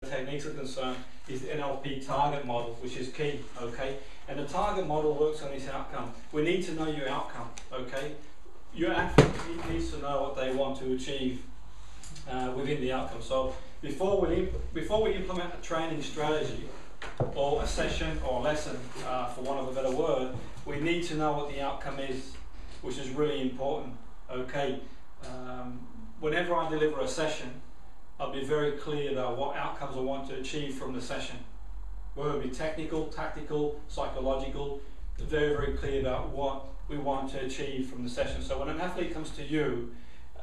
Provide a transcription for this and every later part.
techniques are concerned, is the NLP target model, which is key, okay? And the target model works on this outcome. We need to know your outcome, okay? Your athlete needs to know what they want to achieve within the outcome. So before we implement a training strategy or a session or a lesson, for want of a better word, we need to know what the outcome is, which is really important, okay? Whenever I deliver a session, I'll be very clear about what outcomes I want to achieve from the session. Whether it be technical, tactical, psychological, very, very clear about what we want to achieve from the session. So when an athlete comes to you,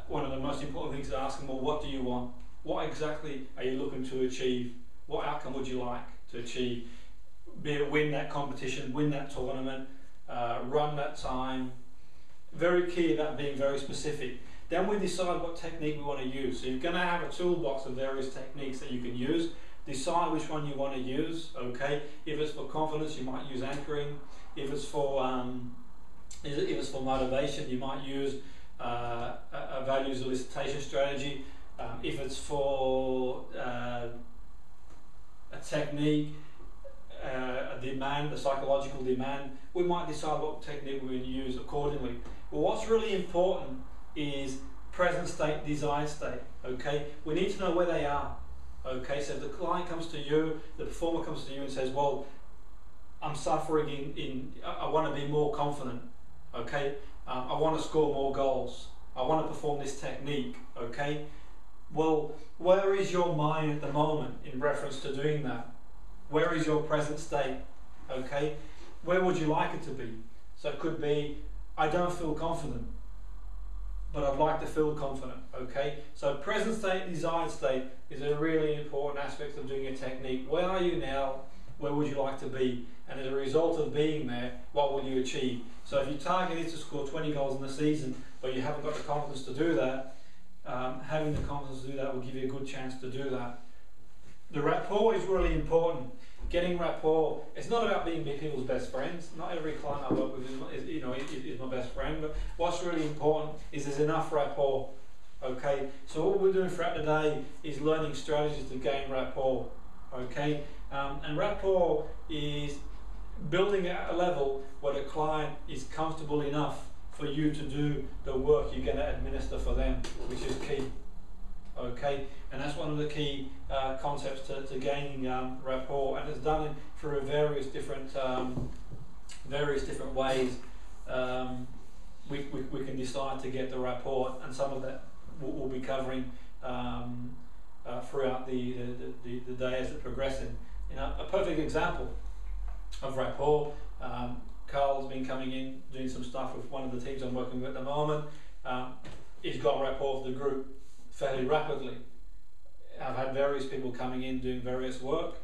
one of the most important things is to ask them, well, what do you want? What exactly are you looking to achieve? What outcome would you like to achieve? Be it win that competition, win that tournament, run that time. Very key about being very specific. Then we decide what technique we want to use. So you're going to have a toolbox of various techniques that you can use. Decide which one you want to use, okay? If it's for confidence, you might use anchoring. If it's for motivation, you might use a values elicitation strategy. If it's for a technique, a demand, a psychological demand, we might decide what technique we're going to use accordingly. But what's really important is present state, desired state, okay? We need to know where they are, okay? So if the client comes to you, the performer comes to you and says, well, I'm suffering I want to be more confident, okay? I want to score more goals. I want to perform this technique, okay? Well, where is your mind at the moment in reference to doing that? Where is your present state, okay? Where would you like it to be? So it could be, I don't feel confident, but I'd like to feel confident, okay? So present state, desired state is a really important aspect of doing a technique. Where are you now? Where would you like to be? And as a result of being there, what will you achieve? So if you targeted to score 20 goals in the season, but you haven't got the confidence to do that, having the confidence to do that will give you a good chance to do that. The rapport is really important. Getting rapport, it's not about being people's best friends. Not every client I work with is my best friend, but what's really important is there's enough rapport, okay? So what we're doing throughout the day is learning strategies to gain rapport, okay? And rapport is building at a level where the client is comfortable enough for you to do the work you're going to administer for them, which is key. Okay, and that's one of the key concepts to gaining rapport, and it's done through various different ways. We can decide to get the rapport, and some of that we'll be covering throughout the day as it progresses. You know, a perfect example of rapport. Carl's been coming in doing some stuff with one of the teams I'm working with at the moment. He's got rapport with the group fairly rapidly. I've had various people coming in doing various work,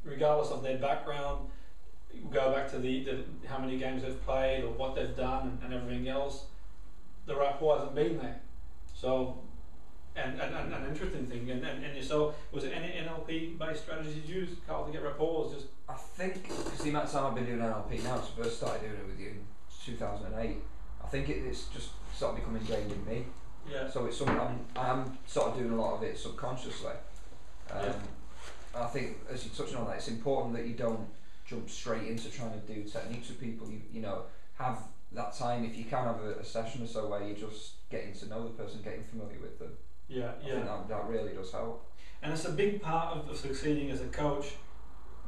regardless of their background. Go back to how many games they've played or what they've done and everything else. The rapport hasn't been there. So, and an interesting thing. And so, was it any NLP based strategies you used, Carl, to get rapport? Or just I think because the amount of time I've been doing NLP now, since I first started doing it with you in 2008, I think it's just sort of become ingrained in me. Yeah. So it's something I'm sort of doing a lot of it subconsciously. I think, as you're touching on that, it's important that you don't jump straight into trying to do techniques with people. You know, have that time, if you can have a session or so where you're just getting to know the person, getting familiar with them. Yeah, I think that really does help. And it's a big part of succeeding as a coach,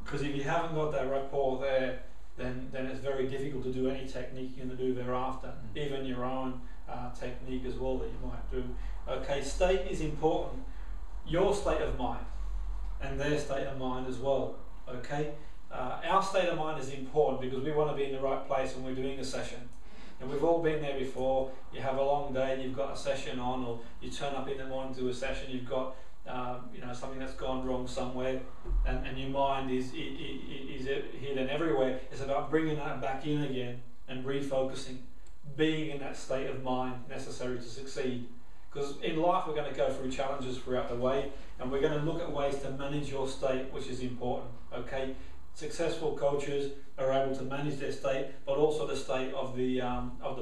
because if you haven't got that rapport there, then it's very difficult to do any technique you're going to do thereafter, even your own technique as well that you might do. Okay, state is important. Your state of mind and their state of mind as well. Okay, our state of mind is important because we want to be in the right place when we're doing a session. And we've all been there before. You have a long day and you've got a session on, or you turn up in the morning to a session, you've got something that's gone wrong somewhere, and your mind is hidden everywhere. It's about bringing that back in again and refocusing, being in that state of mind necessary to succeed. Because in life we're going to go through challenges throughout the way, and we're going to look at ways to manage your state, which is important. Okay, successful coaches are able to manage their state, but also the state of the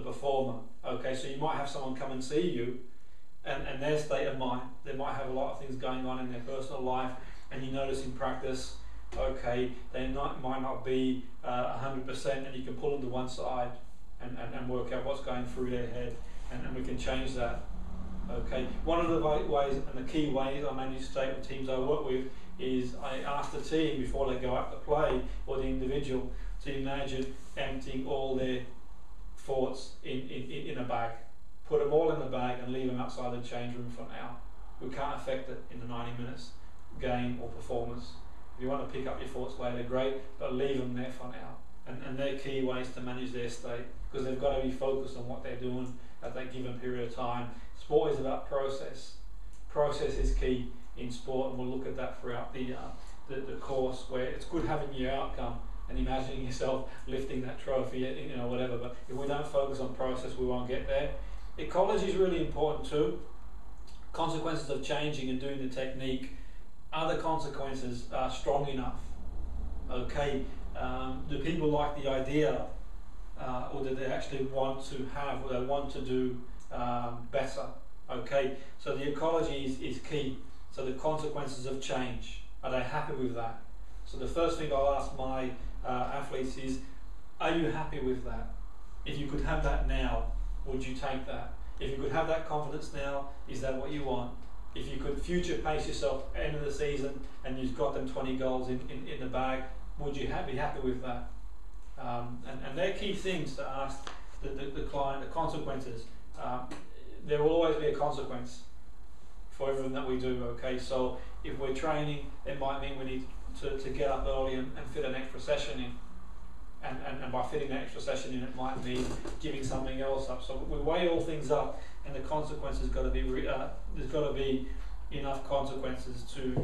performer. Okay, so you might have someone come and see you, and their state of mind, they might have a lot of things going on in their personal life, and you notice in practice, okay, they might not be 100%, and you can pull them to one side and work out what's going through their head, and we can change that. Okay, one of the ways and the key ways I manage state with teams I work with is I ask the team before they go out to play, or the individual, to imagine emptying all their thoughts in a bag. Put them all in the bag and leave them outside the change room for an hour. We can't affect it in the 90 minutes game or performance. If you want to pick up your thoughts later, great, but leave them there for an hour. And they're key ways to manage their state, because they've got to be focused on what they're doing at that given period of time. Sport is about process. Process is key in sport, and we'll look at that throughout the course, where it's good having your outcome and imagining yourself lifting that trophy, you know, whatever. But if we don't focus on process, we won't get there. Ecology is really important too. Consequences of changing and doing the technique. Are the consequences strong enough? Okay, do people like the idea, or do they actually want to have, or they want to do better? Okay, so the ecology is key. So the consequences of change, are they happy with that? So the first thing I'll ask my athletes is, are you happy with that? If you could have that now, would you take that? If you could have that confidence now, is that what you want? If you could future pace yourself at the end of the season and you've got them 20 goals in the bag, would you be happy with that? And they're key things to ask the client, the consequences. There will always be a consequence for everything that we do, okay? So if we're training, it might mean we need to get up early and fit an extra session in. And by fitting an extra session in, it might mean giving something else up. So we weigh all things up, and the consequences got to be there's got to be enough consequences to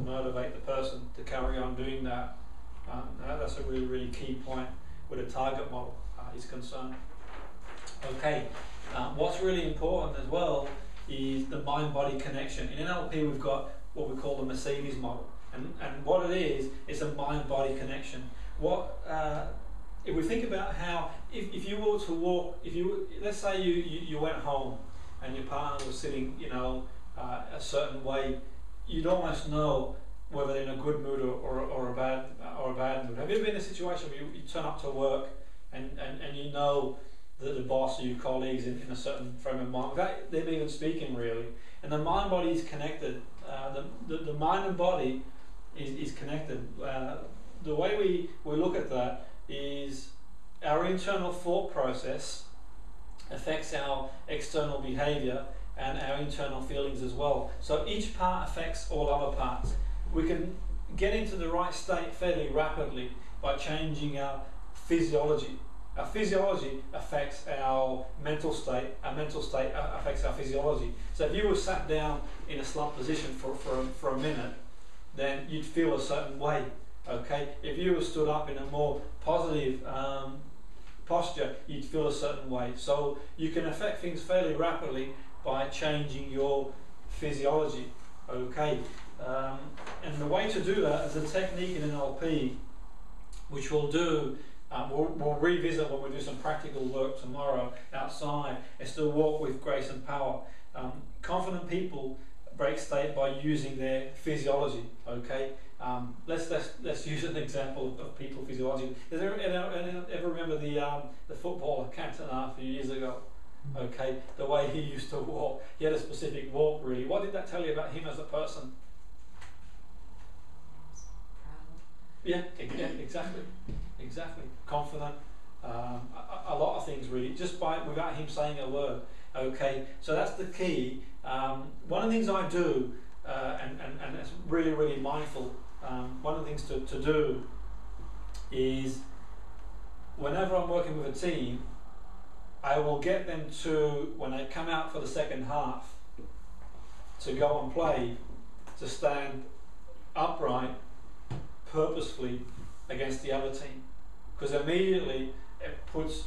motivate the person to carry on doing that. That's a really key point where the target model is concerned. Okay, what's really important as well is the mind-body connection. In NLP, we've got what we call the Mercedes model, and what it is, it's a mind-body connection. What if we think about how if you were to walk, let's say you went home and your partner was sitting, you know, a certain way, you'd almost know whether they're in a good mood or a bad mood. Have you ever been in a situation where you turn up to work and you know the boss or your colleagues in a certain frame of mind without them even speaking really? And the mind body is connected. The mind and body is connected. The way we look at that is our internal thought process affects our external behaviour and our internal feelings as well. So each part affects all other parts. We can get into the right state fairly rapidly by changing our physiology. Our physiology affects our mental state. Our mental state affects our physiology. So if you were sat down in a slump position for a minute, then you'd feel a certain way. Okay, if you were stood up in a more positive posture, you'd feel a certain way. So you can affect things fairly rapidly by changing your physiology. Okay, and the way to do that is a technique in NLP, which we'll do. We'll revisit when we do some practical work tomorrow outside. It's to walk with grace and power. Confident people break state by using their physiology. Okay. Let's use an example of people physiology. Does anyone ever remember the footballer Cantona a few years ago? Okay, the way he used to walk. He had a specific walk really. What did that tell you about him as a person? Yeah, exactly. Confident. A lot of things really, just without him saying a word. Okay, so that's the key. One of the things I do, and it's really mindful. One of the things to do is whenever I'm working with a team, I will get them to, when they come out for the second half, to go and play, to stand upright purposefully against the other team, because immediately it puts,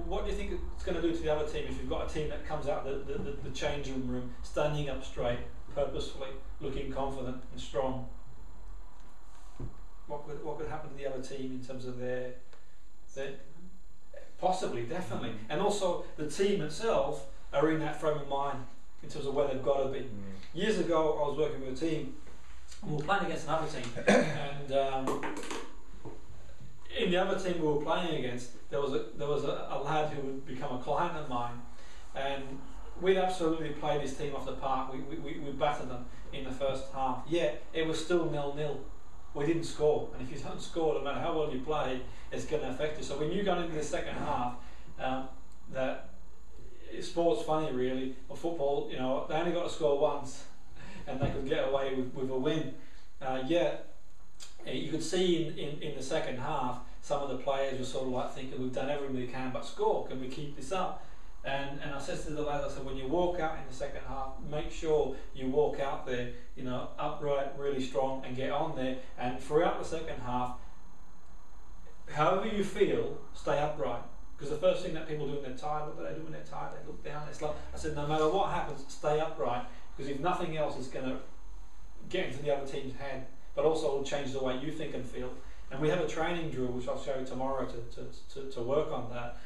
what do you think it's going to do to the other team if you've got a team that comes out the changing room standing up straight purposefully, looking confident and strong? What could happen to the other team in terms of their possibly, definitely, and also the team itself are in that frame of mind in terms of where they've got to be. Years ago I was working with a team and we were playing against another team, and in the other team we were playing against, there was a lad who would become a client of mine, and we'd absolutely played this team off the park. We battered them in the first half. Yet it was still 0-0. We didn't score, and if you don't score, no matter how well you play, it's going to affect you. So when you go into the second half, that sport's funny really, or football, you know, they only got to score once, and they could get away with a win. Yet you could see in the second half, some of the players were sort of like thinking, we've done everything we can but score, can we keep this up? And I said to the lads, I said, when you walk out in the second half, make sure you walk out there, you know, upright, really strong, and get on there. And throughout the second half, however you feel, stay upright. Because the first thing that people do when they're tired, what do they do when they're tired? They look down. It's like, I said, no matter what happens, stay upright. Because if nothing else, it's going to get into the other team's head, but also it'll change the way you think and feel. And we have a training drill, which I'll show you tomorrow to work on that.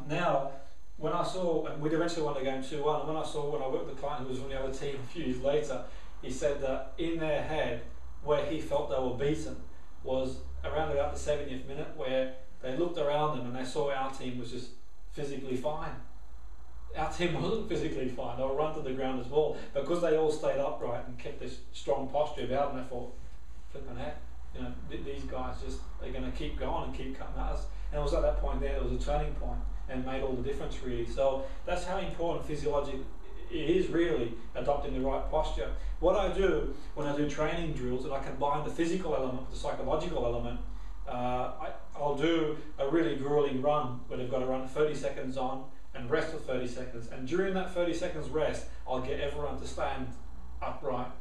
Now, when I saw, and we'd eventually won the game 2-1, and when I worked with the client who was from the other team a few years later, he said that in their head, where he felt they were beaten, was around about the 70th minute, where they looked around them and they saw our team was just physically fine. Our team wasn't physically fine, they were run to the ground as well, because they all stayed upright and kept this strong posture about them. They thought, flipping heck, you know, these guys just are going to keep going and keep coming at us. And it was at that point there was a turning point, and made all the difference really. So that's how important physiology it is, really adopting the right posture. What I do when I do training drills, and I combine the physical element with the psychological element, I'll do a really grueling run where they've got to run 30 seconds on and rest for 30 seconds. And during that 30 seconds rest, I'll get everyone to stand upright.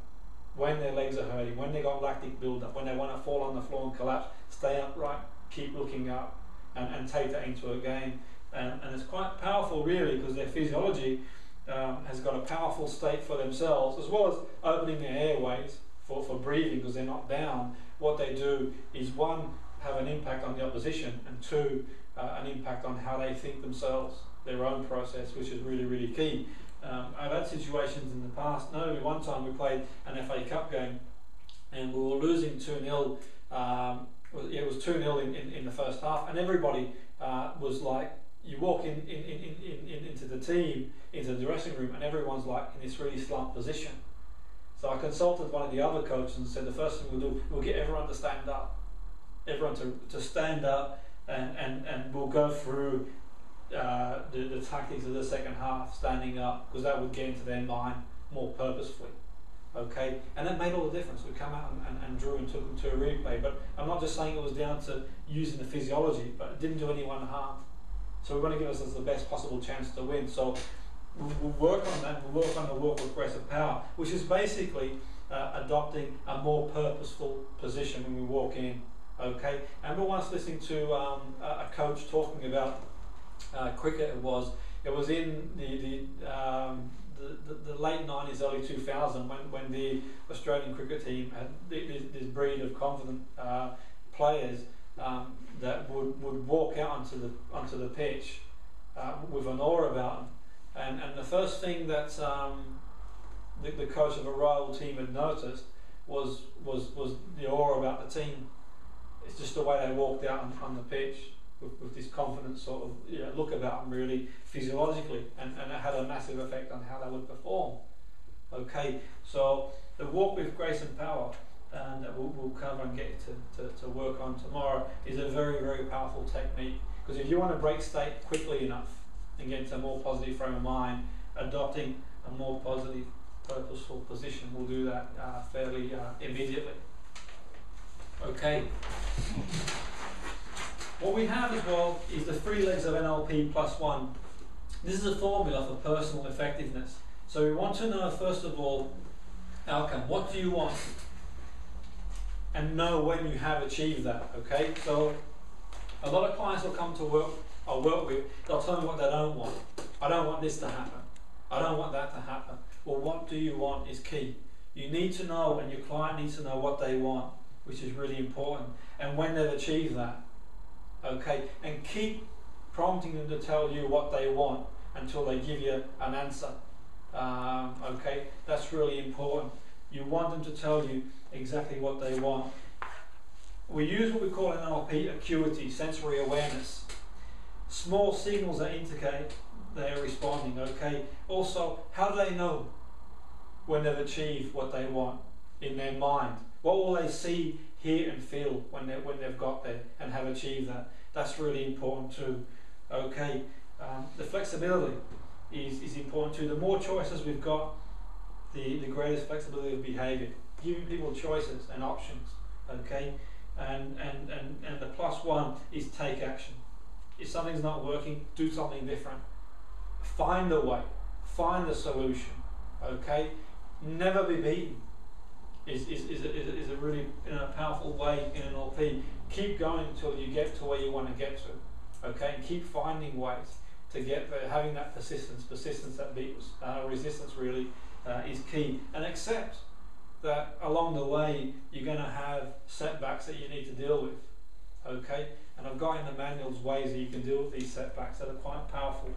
When their legs are hurting, when they've got lactic buildup, when they want to fall on the floor and collapse, stay upright, keep looking up, and take that into a game. And it's quite powerful really, because their physiology has got a powerful state for themselves, as well as opening their airways for breathing, because they're not down. What they do is, one, have an impact on the opposition, and two, an impact on how they think themselves, their own process, which is really, really key. I've had situations in the past, notably one time we played an FA Cup game and we were losing 2-0. It was 2-0 in the first half, and everybody was like, you walk into the team, into the dressing room, and everyone's like in this really slumped position. So I consulted one of the other coaches and said, the first thing we'll do, we'll get everyone to stand up. Everyone to stand up, and we'll go through the tactics of the second half, standing up, because that would get into their mind more purposefully. Okay, and that made all the difference. We come out and drew and took them to a replay. But I'm not just saying it was down to using the physiology, but it didn't do anyone harm. So we want to give us the best possible chance to win. So we'll work on that. We'll work on the work with aggressive power, which is basically adopting a more purposeful position when we walk in. Okay, and we once listening to a coach talking about cricket. It was in the late 90s, early 2000, when the Australian cricket team had this breed of confident players that would walk out onto the pitch with an aura about them. And the first thing that the coach of a rival team had noticed was the aura about the team. It's just the way they walked out on the pitch with this confident sort of look about them, really physiologically, and it had a massive effect on how they would perform. Okay, so the walk with grace and power, and that we'll cover and get to work on tomorrow, is a very, very powerful technique. Because if you want to break state quickly enough and get into a more positive frame of mind, adopting a more positive, purposeful position will do that fairly immediately. Okay. What we have as well is the 3 legs of NLP plus 1. This is a formula for personal effectiveness. So we want to know, first of all, outcome. What do you want? And know when you have achieved that. Okay. So a lot of clients will come to work I work with. They'll tell me what they don't want. I don't want this to happen. I don't want that to happen. Well, what do you want is key. You need to know, and your client needs to know what they want, which is really important, and when they've achieved that. Okay, and keep prompting them to tell you what they want until they give you an answer. Okay, that's really important. You want them to tell you exactly what they want. We use what we call NLP acuity, sensory awareness. Small signals that indicate they're responding, okay? Also, how do they know when they've achieved what they want in their mind? What will they see, hear and feel when they've got there and have achieved that? That's really important too, okay? The flexibility is important too. The more choices we've got, the greatest flexibility of behaviour. Giving people choices and options, okay? And the plus one is take action. If something's not working, do something different. Find a way, find a solution, okay? Never be beaten is a really powerful way in NLP. Keep going until you get to where you want to get to, okay? And keep finding ways to get there, having that persistence that beats resistance really is key. And accept that along the way you're going to have setbacks that you need to deal with, okay? And I've got in the manuals ways that you can deal with these setbacks that are quite powerful.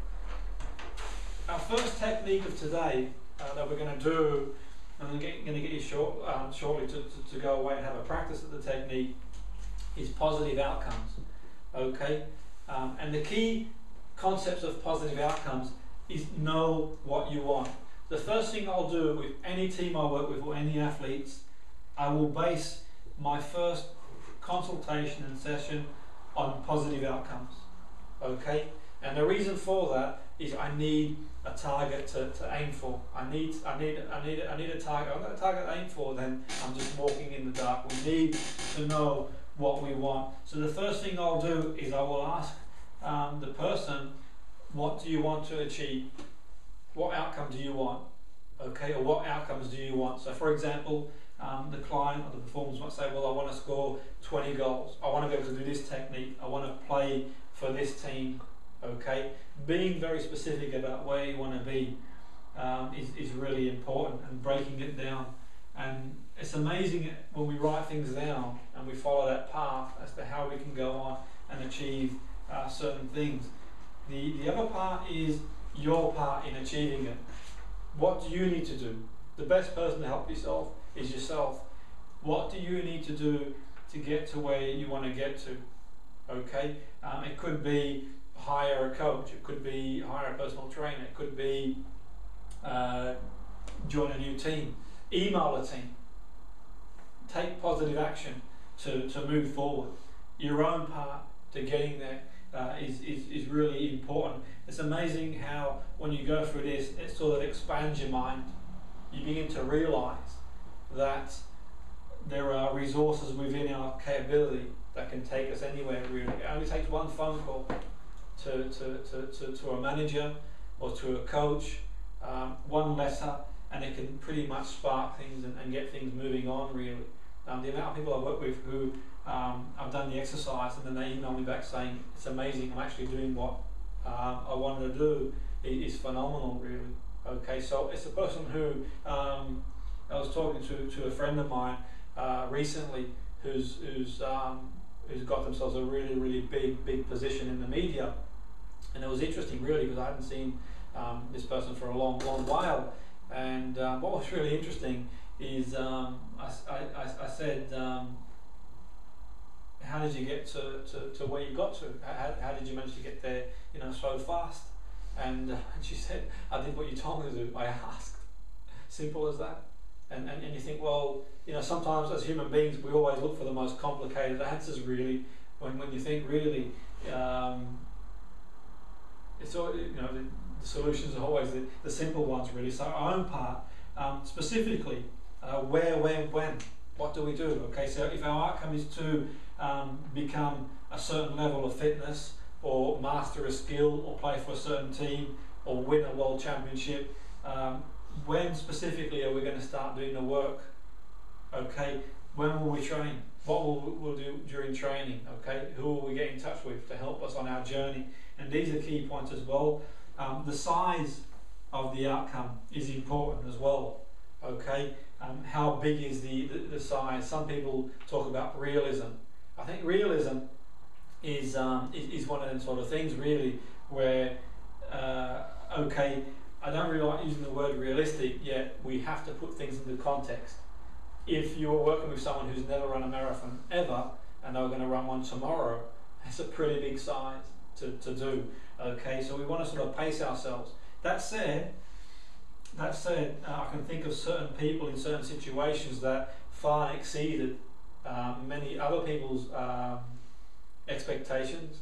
Our first technique of today that we're going to do, and I'm going to get you shortly to go away and have a practice of the technique, is positive outcomes, okay? And the key concepts of positive outcomes is know what you want. The first thing I'll do with any team I work with or any athletes, I will base my first consultation and session on positive outcomes, okay? And the reason for that is I need a target to aim for. I need a target. I've got a target to aim for, then I'm just walking in the dark. We need to know what we want. So the first thing I'll do is I will ask the person, what do you want to achieve? What outcome do you want? Okay, or what outcomes do you want? So for example, the client or the performers might say, well, I want to score 20 goals. I want to be able to do this technique. I want to play for this team. Okay, being very specific about where you want to be is really important, and breaking it down. And it's amazing when we write things down and we follow that path as to how we can go on and achieve certain things. The other part is your part in achieving it. What do you need to do? The best person to help yourself is yourself. What do you need to do to get to where you want to get to? Okay, it could be hire a coach, it could be hire a personal trainer, it could be join a new team, email a team, take positive action to move forward. Your own part to getting there is really important. It's amazing how when you go through this, it sort of expands your mind. You begin to realise that there are resources within our capability that can take us anywhere really. It only takes one phone call to a manager or to a coach, one letter, and it can pretty much spark things and get things moving on really. The amount of people I work with who I've done the exercise and then they email me back saying it's amazing, I'm actually doing what I wanted to do, is phenomenal really. Okay, so it's a person who I was talking to a friend of mine recently who's got themselves a really big position in the media, and it was interesting really because I hadn't seen this person for a long while, and what was really interesting is I said, how did you get to where you got to? How did you manage to get there, so fast? And she said, I did what you told me to do. I asked. Simple as that. And you think, well, sometimes as human beings we always look for the most complicated answers really. When you think really, it's all, the solutions are always the simple ones really. So our own part, specifically, where, when, what do we do? Okay, so if our outcome is to become a certain level of fitness, or master a skill, or play for a certain team, or win a world championship, when specifically are we going to start doing the work? Okay, when will we train? What will we'll do during training? Okay, who will we get in touch with to help us on our journey? And these are key points as well. The size of the outcome is important as well. Okay, how big is the size? Some people talk about realism. I think realism is one of them sort of things really where okay, I don't really like using the word realistic, yet we have to put things into context. If you're working with someone who's never run a marathon ever, and they're going to run one tomorrow, it's a pretty big size to do. Okay, so we want to sort of pace ourselves. That said, I can think of certain people in certain situations that far exceeded many other people's expectations.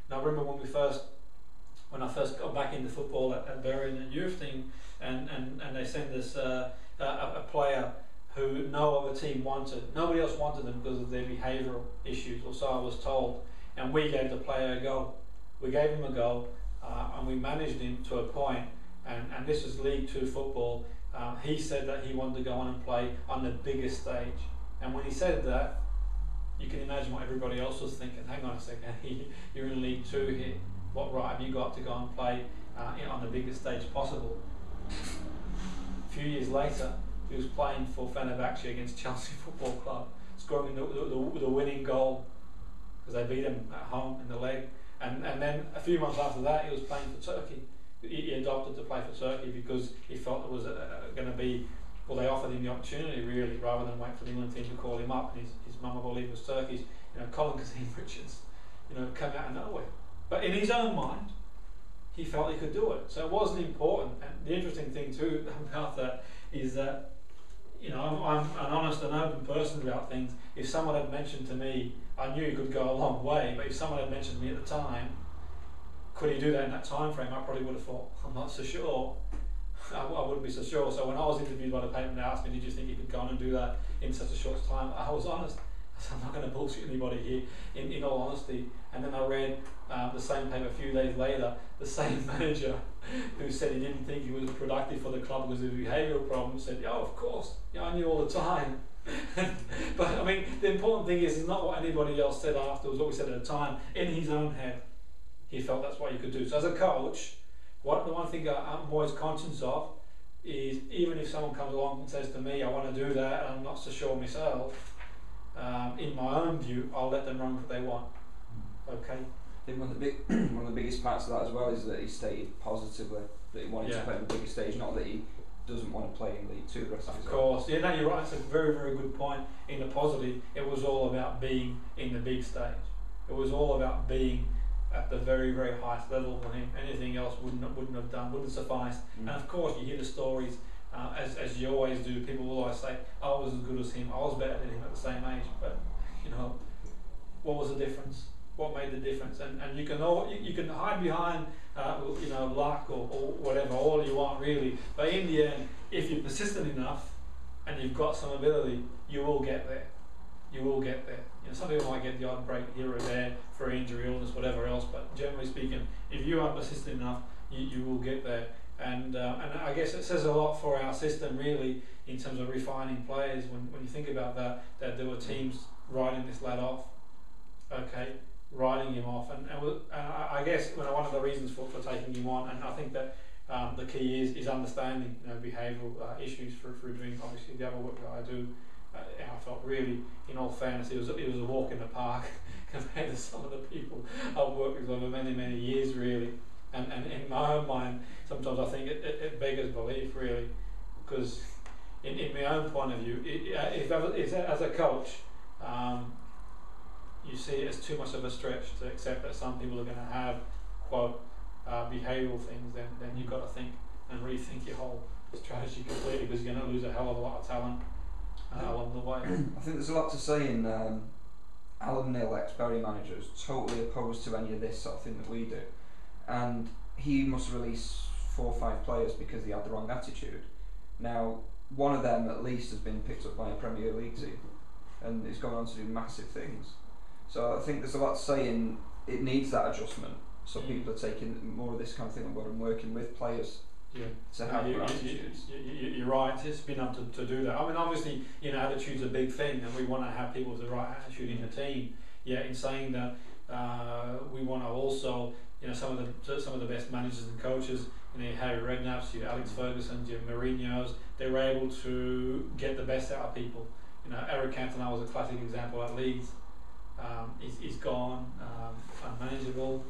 Now, I remember when I first got back into football at Bury in the youth team, and they sent us a player who no other team wanted. Nobody else wanted them because of their behavioural issues, or so I was told. And we gave the player a go. We gave him a go, and we managed him to a point. And this was League 2 football. He said that he wanted to go on and play on the biggest stage. And when he said that, you can imagine what everybody else was thinking. Hang on a second, you're in League 2 here. What right have you got to go and play on the biggest stage possible? A few years later, he was playing for Fenerbahce against Chelsea Football Club, scoring the winning goal because they beat him at home in the leg. And then a few months after that, he was playing for Turkey. He adopted to play for Turkey because he felt there was going to be, well, they offered him the opportunity really, rather than wait for the England team to call him up. And his mum, I believe, was Turkish. Colin Kazim Richards, come out of nowhere. But in his own mind, he felt he could do it. So it wasn't important. And the interesting thing too about that is that, I'm an honest and open person about things. If someone had mentioned to me, I knew he could go a long way, but if someone had mentioned to me at the time, could he do that in that time frame, I probably would have thought, I'm not so sure. I wouldn't be so sure. So when I was interviewed by the paper and they asked me, did you think you could go on and do that in such a short time, I was honest. I said, I'm not going to bullshit anybody here, in all honesty. And then I read the same paper a few days later, the same manager who said he didn't think he was productive for the club because of behavioural problems said, oh, of course, I knew all the time. But I mean, the important thing is not what anybody else said afterwards, what we said at the time. In his own head, he felt that's what he could do. So as a coach, the one thing I'm always conscious of is, even if someone comes along and says to me, I want to do that, and I'm not so sure myself, in my own view, I'll let them run what they want. Okay. I think one of the biggest parts of that as well is that he stated positively that he wanted to play on the biggest stage, not that he doesn't want to play in League 2 the rest of his life. Of course, you're right. It's a very, very good point. In the positive, it was all about being in the big stage. It was all about being at the very, very highest level for him. Anything else wouldn't have sufficed. And of course, you hear the stories as you always do. People will always say, I was as good as him, I was better than him at the same age. But what was the difference? What made the difference? And you can hide behind luck or whatever, all you want really. But in the end, if you're persistent enough and you've got some ability, you will get there. You will get there. Some people might get the odd break here or there for injury, illness, whatever else. But generally speaking, if you are persistent enough, you will get there. And I guess it says a lot for our system really in terms of refining players. When you think about that there were teams writing this lad off. Okay. Writing him off, and I guess one of the reasons for taking him on, and I think that the key is understanding behavioural issues through doing obviously the other work that I do. I felt really, in all fairness, it was a walk in the park compared to some of the people I've worked with over many years really, and in my own mind sometimes I think it beggars belief really, because in my own point of view, if as a coach, you see it as too much of a stretch to accept that some people are going to have, quote, behavioural things, then you've got to think and rethink your whole strategy completely, because you're going to lose a hell of a lot of talent along the way. I think there's a lot to say in Alan Neil, ex-Bury manager, is totally opposed to any of this sort of thing that we do. And he must release 4 or 5 players because they had the wrong attitude. Now, one of them at least has been picked up by a Premier League team and is going on to do massive things. So I think there's a lot to say in it needs that adjustment. So people are taking more of this kind of thing on board and working with players to have good attitudes. You're right, it's been up to do that. I mean, obviously, attitude's a big thing, and we want to have people with the right attitude in the team. Yeah, in saying that, we want to also, some of the best managers and coaches, Harry Redknapp's, your Alex Ferguson's, your Mourinho's, they were able to get the best out of people. Eric Cantona was a classic example at Leeds. He's gone, unmanageable.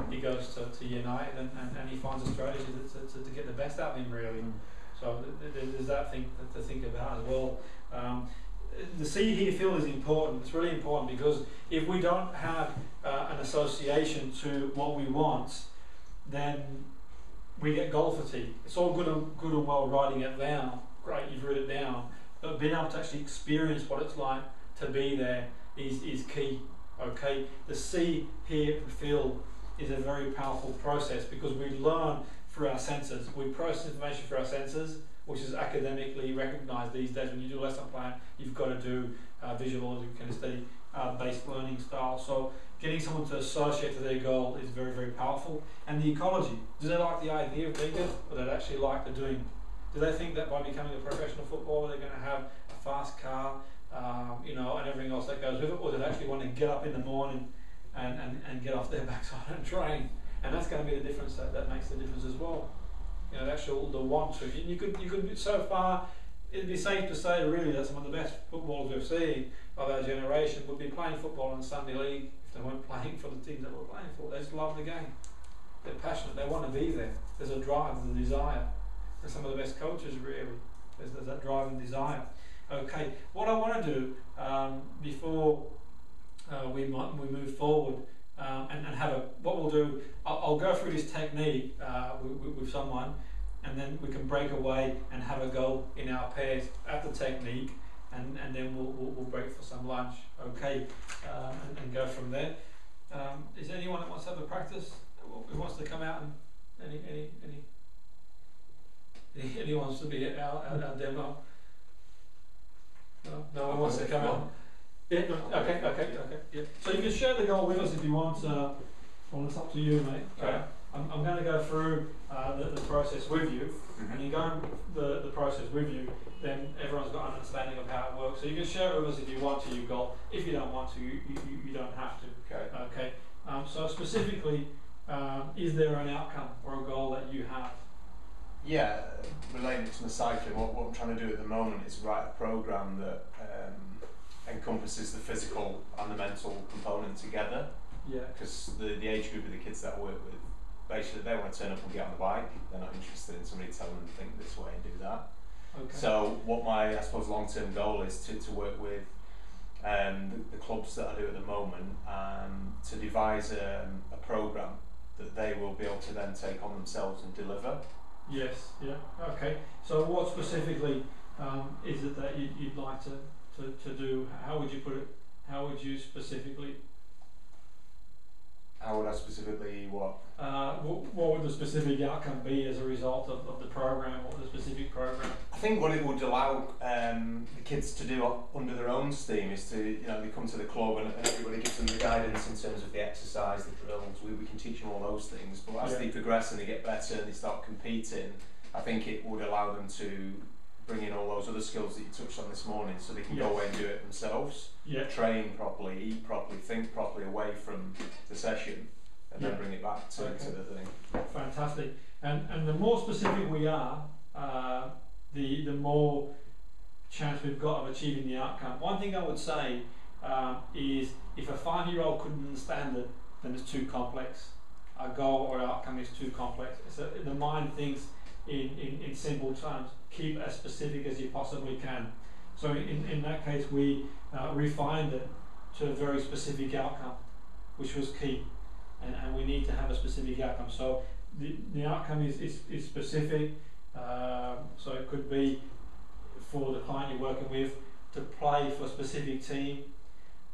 he goes to United and he finds a strategy to get the best out of him, really. So there's that thing to think about as well. The see, hear, feel is important. It's really important, because if we don't have an association to what we want, then we get goal fatigue. It's all good and well writing it down. Great, you've written it down, but being able to actually experience what it's like to be there is key. Okay, the see, hear, and feel is a very powerful process, because we learn through our senses. We process information through our senses, which is academically recognised these days. When you do a lesson plan, you've got to do visual or kinesthetic based learning style. So getting someone to associate to their goal is very, very powerful. And the ecology. Do they like the idea of being it, or do they actually like the doing? Do they think that by becoming a professional footballer they're going to have a fast car, and everything else that goes with it, or do they actually want to get up in the morning and get off their backside and train? And that's going to be the difference. That makes the difference as well. The want to. You could so far, it'd be safe to say really that some of the best footballers we've seen of our generation would be playing football in the Sunday League if they weren't playing for the teams that we're playing for. They just love the game. They're passionate. They want to be there. There's a drive, there's a desire. And some of the best coaches really, there's that drive and desire. Okay, what I want to do before we move forward and have what we'll do, I'll go through this technique with someone, and then we can break away and have a go in our pairs at the technique, and then we'll break for some lunch, okay, and go from there. Is there anyone that wants to have a practice? Who wants to come out and anyone wants to be at our demo? No one wants to come out. Yeah. Okay. Yeah. So you can share the goal with us if you want. Well, it's up to you, mate. Okay. I'm going to go through the process with you, and you go the process with you. Then everyone's got an understanding of how it works. So you can share it with us if you want to. Your goal. If you don't want to, you don't have to. Okay. Okay. So specifically, is there an outcome or a goal that you have? Yeah, relating to the cycling, what I'm trying to do at the moment is write a program that encompasses the physical and the mental component together. Yeah. Because the age group of the kids that I work with, basically they want to turn up and get on the bike. They're not interested in somebody telling them to think this way and do that. Okay. So what my, I suppose, long-term goal is to work with the clubs that I do at the moment to devise a program that they will be able to then take on themselves and deliver. Yes, yeah, okay. So what specifically is it that you'd like to do? How would you put it? How would you specifically? How would I specifically what? What would the specific outcome be as a result of the program? What the specific program? I think what it would allow the kids to do under their own steam is to, they come to the club and everybody gives them the guidance in terms of the exercise, the drills. We can teach them all those things, but as they progress and they get better and they start competing, I think it would allow them to bring in all those other skills that you touched on this morning, so they can go away and do it themselves, train properly, eat properly, think properly away from the session, and then bring it back to the thing. Fantastic. And the more specific we are, the more chance we've got of achieving the outcome. One thing I would say is if a 5-year-old couldn't understand it, then it's too complex. A goal or outcome is too complex. So the mind thinks in simple terms. Keep as specific as you possibly can. So in that case, we refined it to a very specific outcome, which was key, and we need to have a specific outcome. So the outcome is specific. So it could be for the client you're working with to play for a specific team,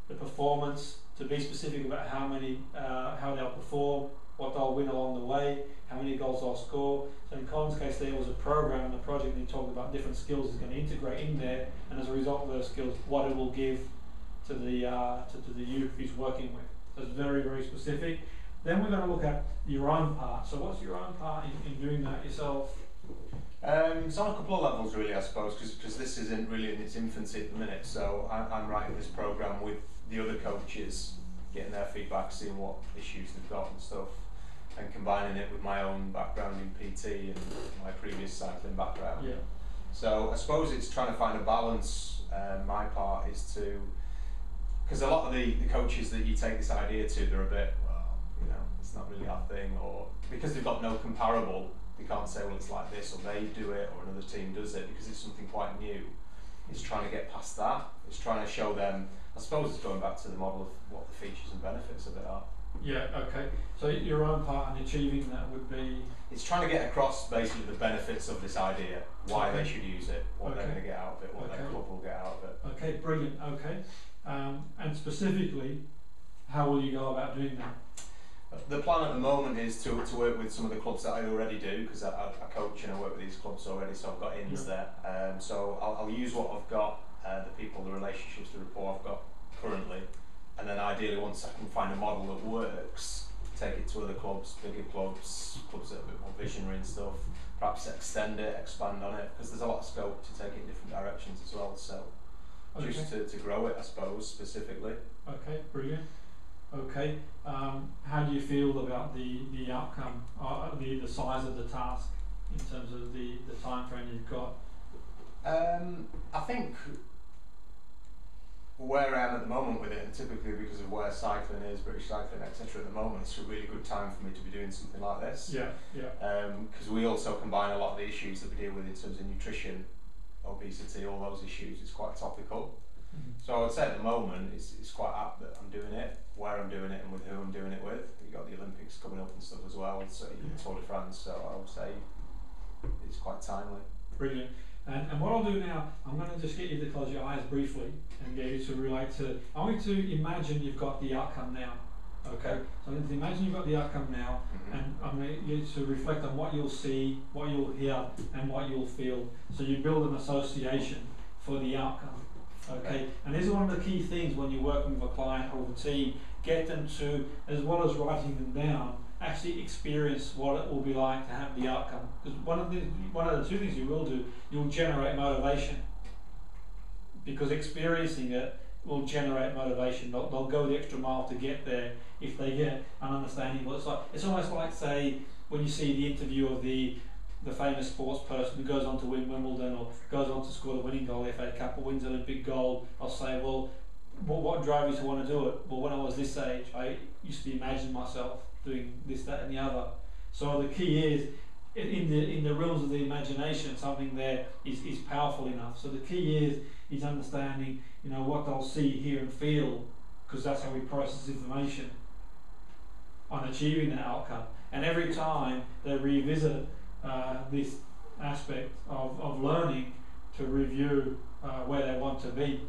the performance, to be specific about how they'll perform, what they'll win along the way, how many goals they'll score. So in Colin's case, there was a program and a project that he talked about different skills he's going to integrate in there, and as a result of those skills, what it will give to the youth he's working with. So it's very, very specific. Then we're going to look at your own part. So what's your own part in doing that yourself? It's on a couple of levels really, I suppose, because this isn't really in its infancy at the minute. So I'm writing this program with the other coaches, getting their feedback, seeing what issues they've got and stuff, and combining it with my own background in PT and my previous cycling background. Yeah. So I suppose it's trying to find a balance. My part is to, because a lot of the coaches that you take this idea to, they're a bit, well, you know, it's not really our thing, or because they've got no comparable, they can't say, well, it's like this, or they do it, or another team does it, because it's something quite new. It's trying to get past that. It's trying to show them, I suppose it's going back to the model of what the features and benefits of it are. Yeah, okay. So your own part in achieving that would be? It's trying to get across basically the benefits of this idea, why Okay. they should use it, what Okay. they're going to get out of it, what their Okay. club will get out of it. Okay, brilliant, okay. And specifically, how will you go about doing that? The plan at the moment is to work with some of the clubs that I already do, because I coach and I work with these clubs already, so I've got ins there. So I'll use what I've got, the people, the relationships, the rapport I've got currently, and then ideally once I can find a model that works, take it to other clubs, bigger clubs, clubs that are a bit more visionary and stuff, perhaps extend it, expand on it, because there's a lot of scope to take it in different directions as well, so just to grow it, I suppose, specifically. Okay, brilliant. Okay, how do you feel about the outcome, the size of the task in terms of the time frame you've got? I think where I am at the moment with it, and typically because of where cycling is, British cycling, etc. at the moment, it's a really good time for me to be doing something like this. Yeah, yeah. Because we also combine a lot of the issues that we deal with in terms of nutrition, obesity, all those issues. It's quite topical. So I would say at the moment it's quite apt that I'm doing it, where I'm doing it, and with who I'm doing it with. You've got the Olympics coming up and stuff as well, so Tour de France. So I would say it's quite timely. Brilliant. And what I'll do now, I'm going to just get you to close your eyes briefly and get you to relate to. I want you to imagine you've got the outcome now. Okay. So I'm going to imagine you've got the outcome now, and I'm going to get you to reflect on what you'll see, what you'll hear, and what you'll feel. So you build an association for the outcome. Okay, and this is one of the key things when you're working with a client or a team. Get them to, as well as writing them down, actually experience what it will be like to have the outcome. Because one of the two things you will do, you'll generate motivation. Because experiencing it will generate motivation. They'll go the extra mile to get there if they get an understanding what it's like. It's almost like, say, when you see the interview of the famous sports person who goes on to win Wimbledon or goes on to score the winning goal, FA Cup, or wins Olympic gold. I'll say, well, what drove you to want to do it? Well, when I was this age, I used to imagine myself doing this, that, and the other. So the key is, in the realms of the imagination, something there is powerful enough. So the key is understanding, what they'll see, hear, and feel, because that's how we process information on achieving that outcome. And every time they revisit this aspect of learning to review where they want to be,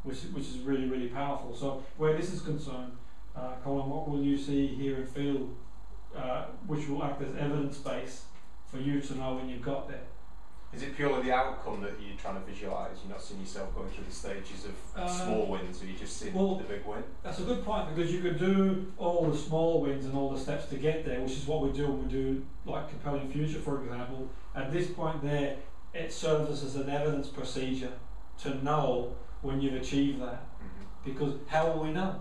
which is really, really powerful. So where this is concerned, Colin, what will you see, hear, and feel, which will act as evidence base for you to know when you've got there? Is it purely the outcome that you're trying to visualise? You're not seeing yourself going through the stages of small wins, or you just seeing the big win? That's a good point, because you could do all the small wins and all the steps to get there, which is what we do when we do like Compelling Future, for example. At this point there, it serves us as an evidence procedure to know when you've achieved that. Because how will we know?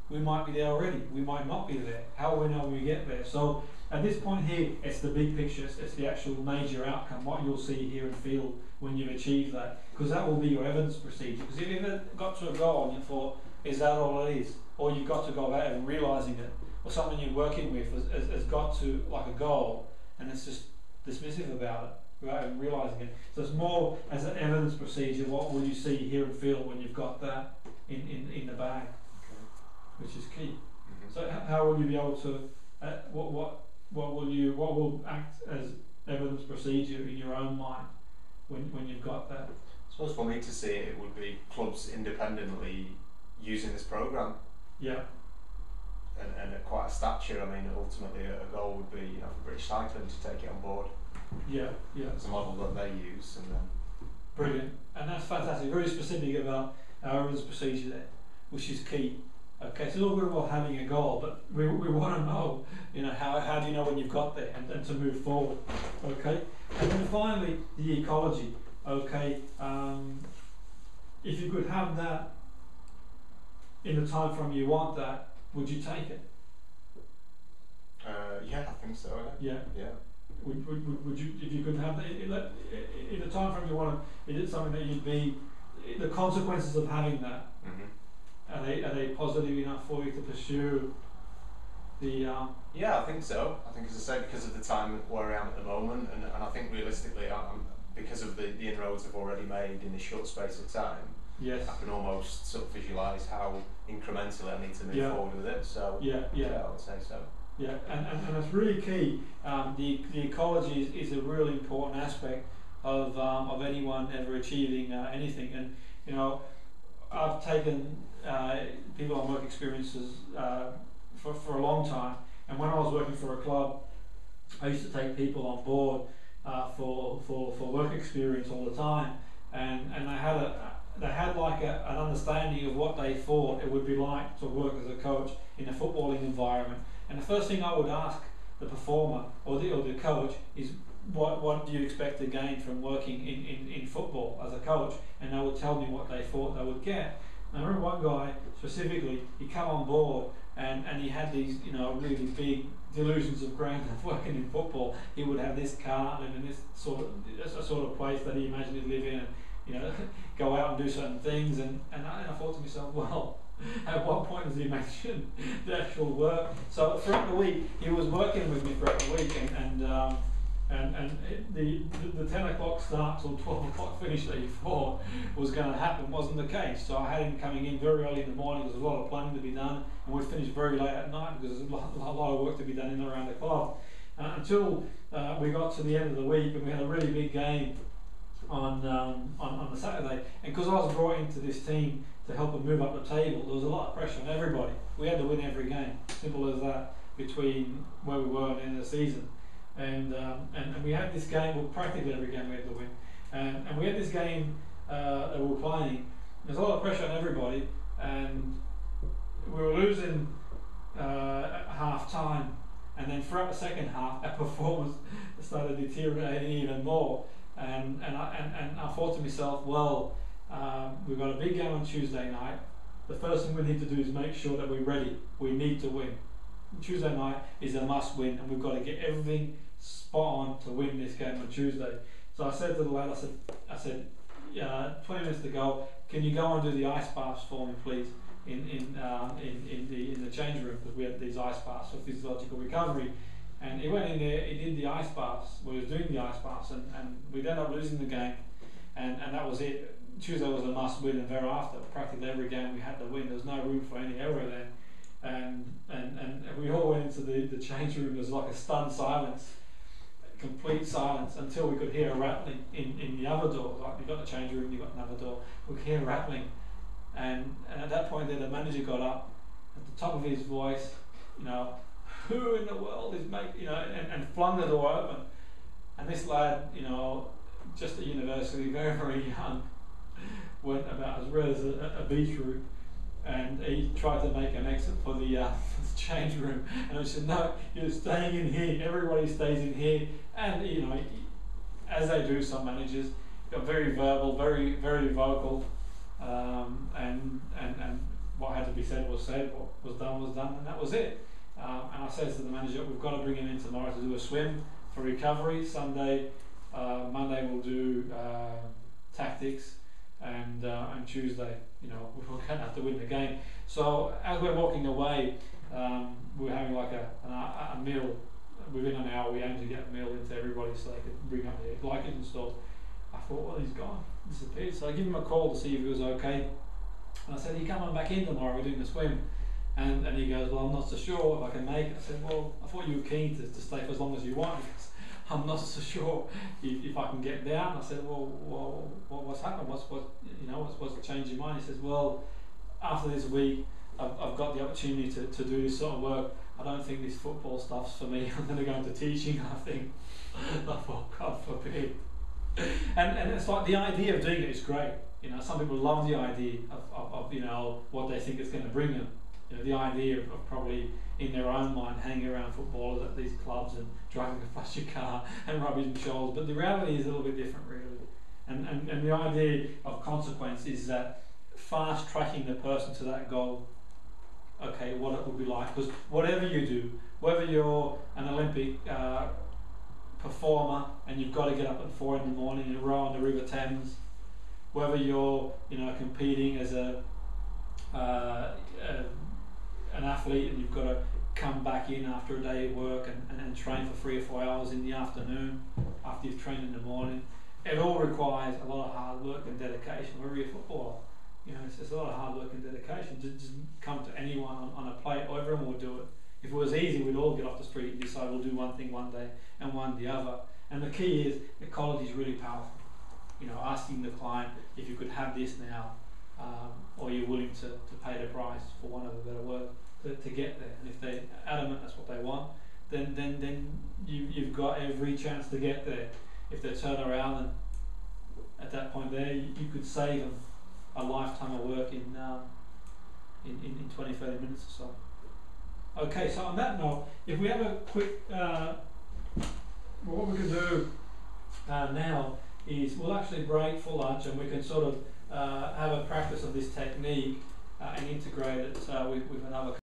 We might be there already, we might not be there. How will we know when we get there? So at this point here, it's the big picture, it's the actual major outcome, what you'll see, hear, and feel when you've achieved that. Because that will be your evidence procedure. Because if you've ever got to a goal and you thought, is that all it is? Or you've got to go about it and realising it, or someone you're working with has got to like a goal and it's just dismissive about it without even realising it. So it's more as an evidence procedure, what will you see, hear, and feel when you've got that in the bag, which is key. So how will you be able to, what will act as evidence procedure in your own mind when you've got that? I suppose for me to see it would be clubs independently using this programme. Yeah. And at quite a stature. I mean, ultimately a goal would be, for British cycling to take it on board. Yeah, yeah. It's a model that they use, and then. Brilliant, and that's fantastic. Very specific about our evidence procedure there, which is key. Okay, so it's all good about having a goal, but we want to know, how do you know when you've got there and to move forward. Okay, and then finally the ecology. Okay, if you could have that in the time frame you want that, would you take it? Yeah, I think so. Yeah. Yeah. Would you, if you could have that in the time frame you want it, is it something that you'd be, the consequences of having that, are they positive enough for you to pursue Yeah, I think so. I think, as I said, because of the time where I am at the moment, and I think realistically, because of the inroads I've already made in this short space of time, yes, I can almost sort of visualise how incrementally I need to move forward with it. So yeah, I would say so. Yeah, and it's really key. The ecology is a really important aspect of anyone ever achieving anything. And you know, I've taken people on work experiences for a long time. And when I was working for a club, I used to take people on board for work experience all the time, and they had like an understanding of what they thought it would be like to work as a coach in a footballing environment. And the first thing I would ask the performer or the coach is, what do you expect to gain from working in football as a coach? And they would tell me what they thought they would get. And I remember one guy specifically, he came on board and he had these, you know, really big delusions of grandeur of working in football. He would have this car and this sort of place that he imagined he'd live in, and you know, go out and do certain things. And I thought to myself, well, at what point does he mention the actual work? So throughout the week, he was working with me throughout the week, and the 10 o'clock start till 12 o'clock finish that he thought was going to happen wasn't the case. So I had him coming in very early in the morning. There was a lot of planning to be done, and we'd finish very late at night because there's a lot of work to be done in and around the club. Until we got to the end of the week, and we had a really big game on the Saturday. And because I was brought into this team to help them move up the table, there was a lot of pressure on everybody. We had to win every game, simple as that, between where we were and the end of the season. And we had this game, well, practically every game we had to win. And we had this game that we were playing. There's a lot of pressure on everybody, and we were losing at half time. And then throughout the second half, our performance started deteriorating even more. And I thought to myself, well, we've got a big game on Tuesday night. The first thing we need to do is make sure that we're ready. We need to win. Tuesday night is a must win, and we've got to get everything spot on to win this game on Tuesday. So I said to the lad, I said, 20 minutes to go, can you go and do the ice baths for me, please, in the change room, because we had these ice baths for physiological recovery. And he went in there, he did the ice baths, we was doing the ice baths, and we'd end up losing the game, and that was it. Tuesday was a must win, and thereafter, practically every game we had to win. There was no room for any error then. And we all went into the change room. There was like a stunned silence, complete silence, until we could hear a rattling in the other door. Like, you've got the change room, you've got another door. We could hear rattling, and at that point then the manager got up at the top of his voice, you know, who in the world is making, you know, and flung the door open. And this lad, you know, just at university, very, very young, went about as red as a beetroot. And he tried to make an exit for the change room, and I said, no, you're staying in here, everybody stays in here. And you know, as they do, some managers got very verbal, very, very vocal, and what had to be said was said, what was done, and that was it. And I said to the manager, we've got to bring him in tomorrow to do a swim for recovery. Monday we'll do tactics, and Tuesday, you know, we're going to have to win the game. So as we're walking away, we're having like a meal. Within an hour, we aim to get a meal into everybody so they could bring up their luggage and stuff. I thought, well, he's gone, disappeared. So I give him a call to see if he was okay. And I said, are you coming back in tomorrow? We're doing the swim. And he goes, well, I'm not so sure if I can make it. I said, well, I thought you were keen to stay for as long as you want. Because I'm not so sure if I can get down. I said, well, what's happened? What's changed your mind? He says, well, after this week, I've got the opportunity to do this sort of work. I don't think this football stuff's for me. I'm going to go into teaching, I think. I thought, God forbid. And it's like, the idea of doing it is great. You know, some people love the idea of you know, what they think it's going to bring them. You know, the idea of probably in their own mind hanging around footballers at these clubs and driving a flashy car and rubbing shoulders, but the reality is a little bit different, really. And the idea of consequence is that fast tracking the person to that goal. Okay, what it would be like, because whatever you do, whether you're an Olympic performer and you've got to get up at 4 in the morning and row on the River Thames, whether you're, you know, competing as an athlete and you've got to come back in after a day of work and train for 3 or 4 hours in the afternoon after you've trained in the morning. It all requires a lot of hard work and dedication. Wherever you're a footballer, you know, it's a lot of hard work and dedication. Just come to anyone on a plate, or everyone will do it. If it was easy, we'd all get off the street and decide we'll do one thing one day and one the other. And the key is ecology is really powerful. You know, asking the client if you could have this now, or you're willing to pay the price, for want of a better word, to get there. And if they're adamant that's what they want, then you've got every chance to get there. If they turn around, and at that point there, you could save them a lifetime of work in 20, 30 minutes or so. Okay, so on that note, if we have a quick, what we can do now is we'll actually break for lunch, and we can sort of have a practice of this technique and integrate it with another